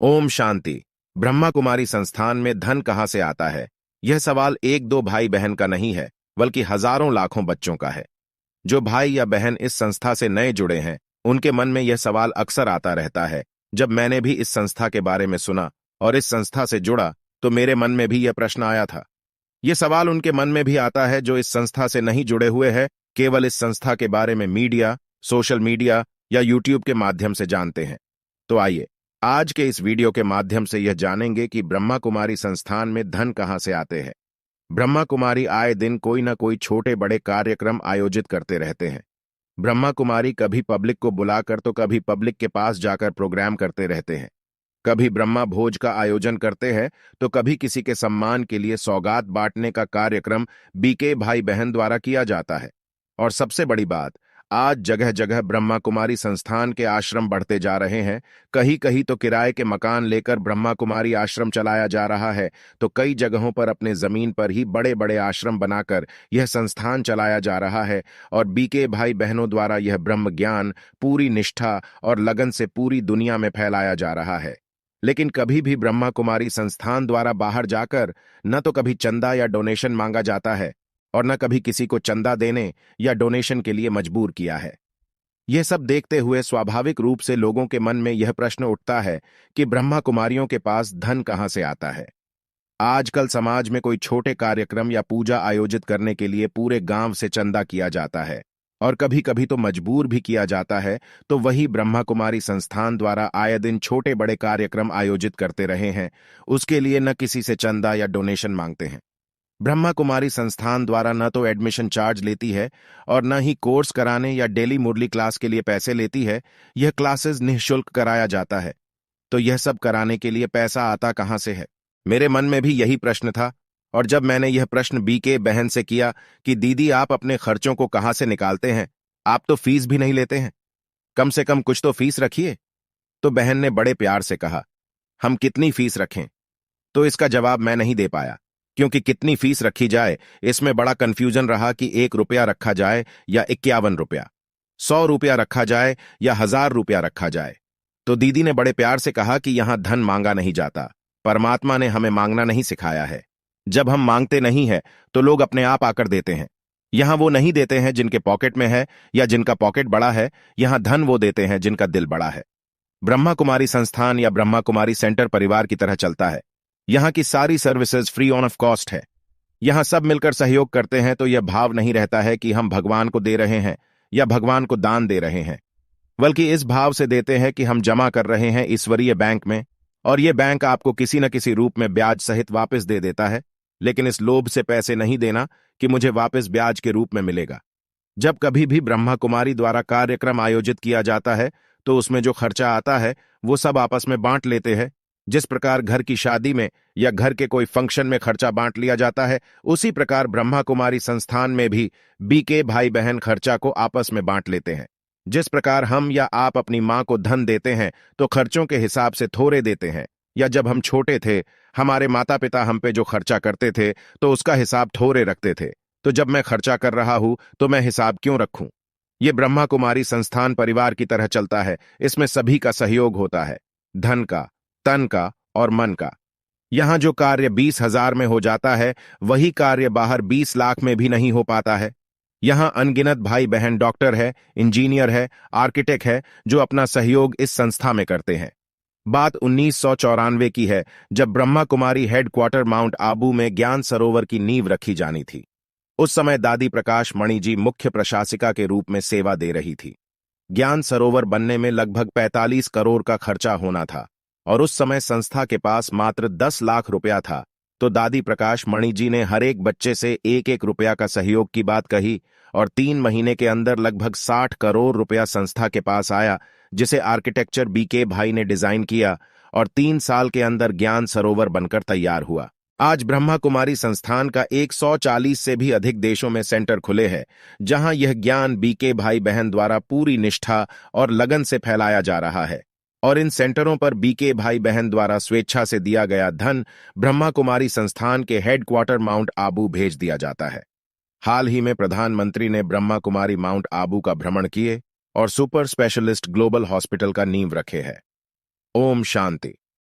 ओम शांति। ब्रह्मा कुमारी संस्थान में धन कहां से आता है? यह सवाल एक दो भाई बहन का नहीं है, बल्कि हजारों लाखों बच्चों का है। जो भाई या बहन इस संस्था से नए जुड़े हैं, उनके मन में यह सवाल अक्सर आता रहता है। जब मैंने भी इस संस्था के बारे में सुना और इस संस्था से जुड़ा, तो मेरे मन में भी यह प्रश्न आया था। यह सवाल उनके मन में भी आता है जो इस संस्था से नहीं जुड़े हुए हैं, केवल इस संस्था के बारे में मीडिया, सोशल मीडिया या यूट्यूब के माध्यम से जानते हैं। तो आइए, आज के इस वीडियो के माध्यम से यह जानेंगे कि ब्रह्मा कुमारी संस्थान में धन कहां से आते हैं। ब्रह्मा कुमारी आए दिन कोई ना कोई छोटे बड़े कार्यक्रम आयोजित करते रहते हैं। ब्रह्मा कुमारी कभी पब्लिक को बुलाकर तो कभी पब्लिक के पास जाकर प्रोग्राम करते रहते हैं। कभी ब्रह्मा भोज का आयोजन करते हैं तो कभी किसी के सम्मान के लिए सौगात बांटने का कार्यक्रम बीके भाई बहन द्वारा किया जाता है। और सबसे बड़ी बात, आज जगह जगह ब्रह्मा कुमारी संस्थान के आश्रम बढ़ते जा रहे हैं। कहीं कहीं तो किराए के मकान लेकर ब्रह्मा कुमारी आश्रम चलाया जा रहा है, तो कई जगहों पर अपने जमीन पर ही बड़े बड़े आश्रम बनाकर यह संस्थान चलाया जा रहा है। और बीके भाई बहनों द्वारा यह ब्रह्म ज्ञान पूरी निष्ठा और लगन से पूरी दुनिया में फैलाया जा रहा है। लेकिन कभी भी ब्रह्मा कुमारी संस्थान द्वारा बाहर जाकर न तो कभी चंदा या डोनेशन मांगा जाता है और न कभी किसी को चंदा देने या डोनेशन के लिए मजबूर किया है। यह सब देखते हुए स्वाभाविक रूप से लोगों के मन में यह प्रश्न उठता है कि ब्रह्मा कुमारियों के पास धन कहां से आता है। आजकल समाज में कोई छोटे कार्यक्रम या पूजा आयोजित करने के लिए पूरे गांव से चंदा किया जाता है और कभी कभी तो मजबूर भी किया जाता है। तो वही ब्रह्मा कुमारी संस्थान द्वारा आए दिन छोटे बड़े कार्यक्रम आयोजित करते रहे हैं, उसके लिए न किसी से चंदा या डोनेशन मांगते हैं। ब्रह्मा कुमारी संस्थान द्वारा न तो एडमिशन चार्ज लेती है और न ही कोर्स कराने या डेली मुरली क्लास के लिए पैसे लेती है। यह क्लासेस निःशुल्क कराया जाता है। तो यह सब कराने के लिए पैसा आता कहां से है? मेरे मन में भी यही प्रश्न था। और जब मैंने यह प्रश्न बीके बहन से किया कि दीदी, आप अपने खर्चों को कहां से निकालते हैं? आप तो फीस भी नहीं लेते हैं, कम से कम कुछ तो फीस रखिए। तो बहन ने बड़े प्यार से कहा, हम कितनी फीस रखें? तो इसका जवाब मैं नहीं दे पाया, क्योंकि कितनी फीस रखी जाए इसमें बड़ा कंफ्यूजन रहा कि 1 रुपया रखा जाए या 51 रुपया, 100 रुपया रखा जाए या 1000 रुपया रखा जाए। तो दीदी ने बड़े प्यार से कहा कि यहां धन मांगा नहीं जाता, परमात्मा ने हमें मांगना नहीं सिखाया है। जब हम मांगते नहीं है तो लोग अपने आप आकर देते हैं। यहां वो नहीं देते हैं जिनके पॉकेट में है या जिनका पॉकेट बड़ा है, यहां धन वो देते हैं जिनका दिल बड़ा है। ब्रह्मा कुमारी संस्थान या ब्रह्मा कुमारी सेंटर परिवार की तरह चलता है। यहाँ की सारी services free on off cost है। यहाँ सब मिलकर सहयोग करते हैं, तो यह भाव नहीं रहता है कि हम भगवान को दे रहे हैं या भगवान को दान दे रहे हैं, बल्कि इस भाव से देते हैं कि हम जमा कर रहे हैं ईश्वरीय बैंक में, और यह बैंक आपको किसी न किसी रूप में ब्याज सहित वापस दे देता है। लेकिन इस लोभ से पैसे नहीं देना कि मुझे वापस ब्याज के रूप में मिलेगा। जब कभी भी ब्रह्मा कुमारी द्वारा कार्यक्रम आयोजित किया जाता है तो उसमें जो खर्चा आता है वो सब आपस में बांट लेते हैं। जिस प्रकार घर की शादी में या घर के कोई फंक्शन में खर्चा बांट लिया जाता है, उसी प्रकार ब्रह्मा कुमारी संस्थान में भी बीके भाई बहन खर्चा को आपस में बांट लेते हैं। जिस प्रकार हम या आप अपनी मां को धन देते हैं तो खर्चों के हिसाब से थोड़े देते हैं, या जब हम छोटे थे हमारे माता पिता हम पे जो खर्चा करते थे तो उसका हिसाब थोड़े रखते थे। तो जब मैं खर्चा कर रहा हूं तो मैं हिसाब क्यों रखूं? ये ब्रह्मा कुमारी संस्थान परिवार की तरह चलता है। इसमें सभी का सहयोग होता है, धन का, तन का और मन का। यहां जो कार्य 20,000 में हो जाता है, वही कार्य बाहर 20 लाख में भी नहीं हो पाता है। यहां अनगिनत भाई बहन डॉक्टर है, इंजीनियर है, आर्किटेक्ट है, जो अपना सहयोग इस संस्था में करते हैं। बात 1994 की है, जब ब्रह्मा कुमारी हेडक्वार्टर माउंट आबू में ज्ञान सरोवर की नींव रखी जानी थी। उस समय दादी प्रकाश मणि जी मुख्य प्रशासिका के रूप में सेवा दे रही थी। ज्ञान सरोवर बनने में लगभग 45 करोड़ का खर्चा होना था और उस समय संस्था के पास मात्र 10 लाख रुपया था। तो दादी प्रकाश मणि जी ने हर एक बच्चे से 1-1 रुपया का सहयोग की बात कही और 3 महीने के अंदर लगभग 60 करोड़ रुपया संस्था के पास आया, जिसे आर्किटेक्चर बीके भाई ने डिजाइन किया और 3 साल के अंदर ज्ञान सरोवर बनकर तैयार हुआ। आज ब्रह्मा कुमारी संस्थान का 140 से भी अधिक देशों में सेंटर खुले हैं, जहां यह ज्ञान बीके भाई बहन द्वारा पूरी निष्ठा और लगन से फैलाया जा रहा है। और इन सेंटरों पर बीके भाई बहन द्वारा स्वेच्छा से दिया गया धन ब्रह्मा कुमारी संस्थान के हेडक्वार्टर माउंट आबू भेज दिया जाता है। हाल ही में प्रधानमंत्री ने ब्रह्मा कुमारी माउंट आबू का भ्रमण किए और सुपर स्पेशलिस्ट ग्लोबल हॉस्पिटल का नींव रखे है। ओम शांति।